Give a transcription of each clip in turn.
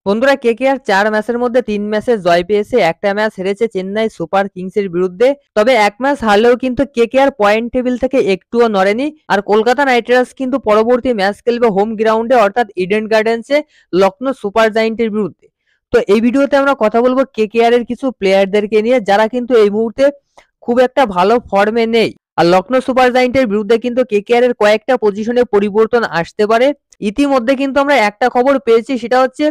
বন্ধুরা, কেকেআর ৪ ম্যাচের মধ্যে ৩ ম্যাচে জয় পেয়েছে, একটা ম্যাচ হেরেছে চেন্নাই সুপার কিংসের বিরুদ্ধে। তবে এক ম্যাচ হারলেও কিন্তু কেকেআর পয়েন্ট টেবিল থেকে একটুও নড়েনি। আর কলকাতা নাইট রাইডার্স কিন্তু পরবর্তী ম্যাচ খেলবে হোম গ্রাউন্ডে অর্থাৎ ইডেন গার্ডেন্সে লখনৌ সুপার জায়েন্টের বিরুদ্ধে। তো এই ভিডিওতে আমরা কথা বলবো কেকেআর এর কিছু প্লেয়ারদেরকে নিয়ে যারা কিন্তু এই মুহূর্তে খুব একটা ভালো ফর্মে নেই। আর লখনৌ সুপার জায়েন্টের বিরুদ্ধে কিন্তু কেকেআর এর কয়েকটা পজিশনে পরিবর্তন আসতে পারে। ইতিমধ্যে কিন্তু আমরা একটা খবর পেয়েছি, সেটা হচ্ছে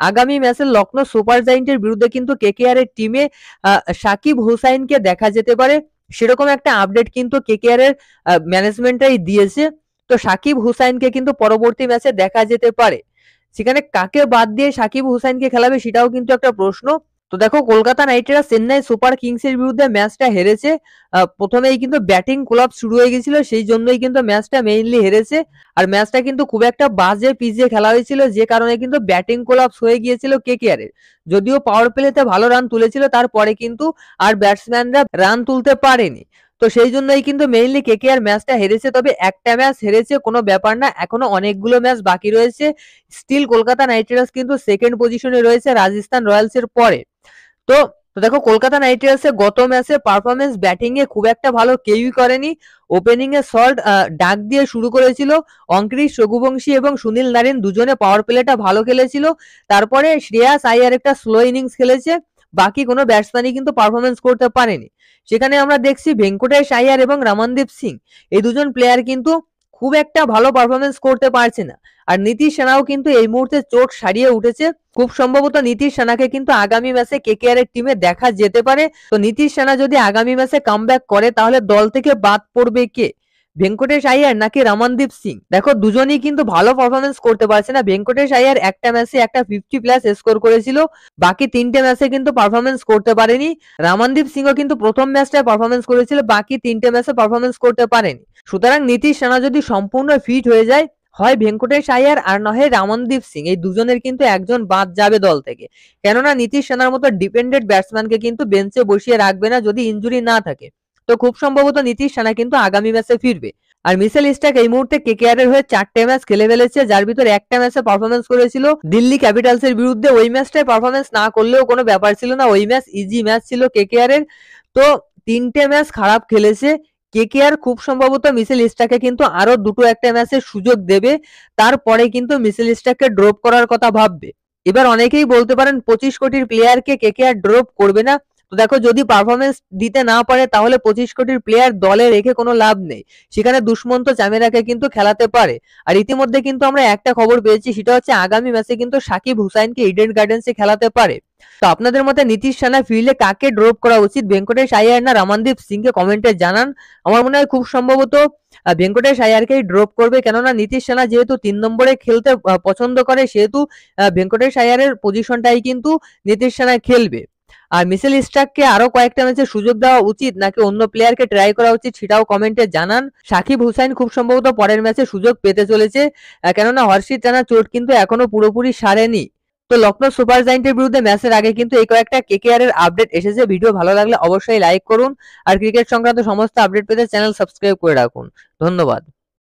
আগামী ম্যাচে লখনৌ সুপার জায়েন্টের বিরুদ্ধে কিন্তু কেকেআর এর টিমে সাকিব হুসাইনকে দেখা যেতে পারে। সেরকম একটা আপডেট কিন্তু কেকেআর এর ম্যানেজমেন্টরাই দিয়েছে। তো সাকিব হুসাইনকে কিন্তু পরবর্তী ম্যাচে দেখা যেতে পারে। সেখানে কাকে বাদ দিয়ে সাকিব হুসাইনকে খেলাবে সেটাও কিন্তু একটা প্রশ্ন। তো দেখো, Kolkata Knight Riders Chennai Super কিংসের বিরুদ্ধে ম্যাচটা হেরেছে। প্রথমেই কিন্তু ব্যাটিং কোলাপস শুরু হয়ে গেছিল, সেই জন্যই কিন্তু ম্যাচটা মেইনলি হেরেছে। আর ম্যাচটা কিন্তু খুব একটা বাজে পিচে খেলা হয়েছিল, যে কারণে কিন্তু ব্যাটিং কোলাপস হয়ে গিয়েছিল কেকেআর এর। যদিও পাওয়ার প্লেতে ভালো রান তুলেছিল, তারপরে কিন্তু আর ব্যাটসম্যানরা রান তুলতে পারেনি। তো সেই জন্যই কিন্তু মেইনলি কেকেআর ম্যাচটা হেরেছে। তবে একটা ম্যাচ হেরেছে কোনো ব্যাপার না, এখনো অনেকগুলো ম্যাচ বাকি রয়েছে। স্টিল কলকাতা নাইট রাইডার্স কিন্তু সেকেন্ড পজিশনে রয়েছে রাজস্থান রয়্যালস এর পরে। তো দেখো, কলকাতা নাইট রাইডার্সের গত ম্যাচে পারফরমেন্স ব্যাটিং এ খুব একটা ভালো কেউই করেনি। ওপেনিং এ শর্ট ডাক দিয়ে শুরু করেছিল অঙ্করিশ রঘুবংশী এবং সুনীল নারিন, দুজনে পাওয়ার প্লেটা ভালো খেলেছিল। তারপরে শ্রেয়াস আইয়ার একটা স্লো ইনিংস খেলেছে। বাকি কোনো ব্যাটসম্যানই কিন্তু পারফরমেন্স করতে পারেনি। সেখানে আমরা দেখছি ভেঙ্কটেশ আইয়ার এবং রমনদীপ সিং, এই দুজন প্লেয়ার কিন্তু খুব একটা ভালো পারফরমেন্স করতে পারছে না। আর নীতিশ সেনাও কিন্তু এই মুহূর্তে চোট সারিয়ে উঠেছে। খুব সম্ভবত নীতিশ সেনাকে কিন্তু আগামী ম্যাচে কেকেআর এর টিমে দেখা যেতে পারে। তো নীতিশ সেনা যদি আগামী ম্যাচে কামব্যাক করে, তাহলে দল থেকে বাদ পড়বে কে? ভেঙ্কটেশ আইয়ার নাকি রমনদীপ সিং? দেখো, দুজনেই কিন্তু ভালো পারফরমেন্স করতে পারছে না। ভেঙ্কটেশ আইয়ার একটা ম্যাচে একটা 50+ স্কোর করেছিল, বাকি 3টে ম্যাচে কিন্তু পারফরমেন্স করতে পারেনি। রমনদীপ সিংও কিন্তু প্রথম ম্যাচটায় পারফরমেন্স করেছিল, বাকি 3টে ম্যাচে পারফরমেন্স করতে পারেনি। সুতরাং নীতিশ সেনা যদি সম্পূর্ণ ফিট হয়ে যায়, হয় ভেঙ্কটেশ আইয়ার আর নয় রমনদীপ সিং, এই দুজনের কিন্তু একজন বাদ যাবে দল থেকে। কেননা নীতিশ সেনার মতো ডিপেন্ডেন্ট ব্যাটসম্যানকে কিন্তু বেঞ্চে বসিয়ে রাখবে না যদি ইনজুরি না থাকে। তো খুব সম্ভবত নীতিশ সেনা কিন্তু আগামী ম্যাচে ফিরবে। আর মিচেল স্টার্ক এই মুহূর্তে কেকেআর এর হয়ে 4টে ম্যাচ খেলে ফেলেছে, যার ভিতর একটা ম্যাচে পারফরমেন্স করেছিল দিল্লি ক্যাপিটালস এর বিরুদ্ধে। ওই ম্যাচটায় পারফরমেন্স না করলেও কোনো ব্যাপার ছিল না, ওই ম্যাচ ইজি ম্যাচ ছিল কেকেআর এর। তো 3টে ম্যাচ খারাপ খেলেছে কেকেআর। খুব সম্ভবত মিচেল স্টার্ককে কিন্তু আরো দুটো একটা ম্যাচের সুযোগ দেবে, তারপরে কিন্তু মিচেল স্টার্ককে ড্রপ করার কথা ভাববে। এবার অনেকেই বলতে পারেন 25 কোটির প্লেয়ারকে কেকেআর ড্রপ করবে না। তো দেখো, যদি পারফরমেন্স দিতে না পারে, তাহলে 25 কোটির প্লেয়ার দলে রেখে কোনো লাভ নেই। সেখানে দুষ্মন্ত চামেরাকে কিন্তু খেলাতে পারে। আর ইতিমধ্যে কিন্তু আমরা একটা খবর পেয়েছি, সেটা হচ্ছে আগামী ম্যাচে কিন্তু সাকিব হুসাইনকে ইডেন গার্ডেন্সে খেলাতে পারে। তো আপনাদের মতে নীতিশ সেনা ফিরলে কাকে ড্রপ করা উচিত, ভেঙ্কটেশ আইয়ার না রমনদীপ সিংকে? কমেন্টে জানান। আমার মনে হয় খুব সম্ভবত ভেঙ্কটেশ আইয়ারকেই ড্রপ করবে, কেননা নীতিশ সেনা যেহেতু 3 নম্বরে খেলতে পছন্দ করে, সেহেতু ভেঙ্কটেশ আইয়ারের পজিশনটাই কিন্তু নীতিশ সেনা খেলবে। আর মিচেল স্টার্ককে আরো কয়েকটা ম্যাচে সুযোগ দেওয়া উচিত নাকি অন্য প্লেয়ারকে ট্রাই করা উচিত, সেটাও কমেন্টে জানান। সাকিব হুসাইন খুব সম্ভবত পরের ম্যাচে সুযোগ পেতে চলেছে, কেননা হর্ষিত রানার চোট কিন্তু এখনো পুরোপুরি সারেনি। তো লখনৌ সুপার জায়েন্টের বিরুদ্ধে ম্যাচের আগে কিন্তু এই কয়েকটা কেকেআর এর আপডেট এসেছে। ভিডিও ভালো লাগলে অবশ্যই লাইক করুন, আর ক্রিকেট সংক্রান্ত সমস্ত আপডেট পেতে চ্যানেল সাবস্ক্রাইব করে রাখুন। ধন্যবাদ।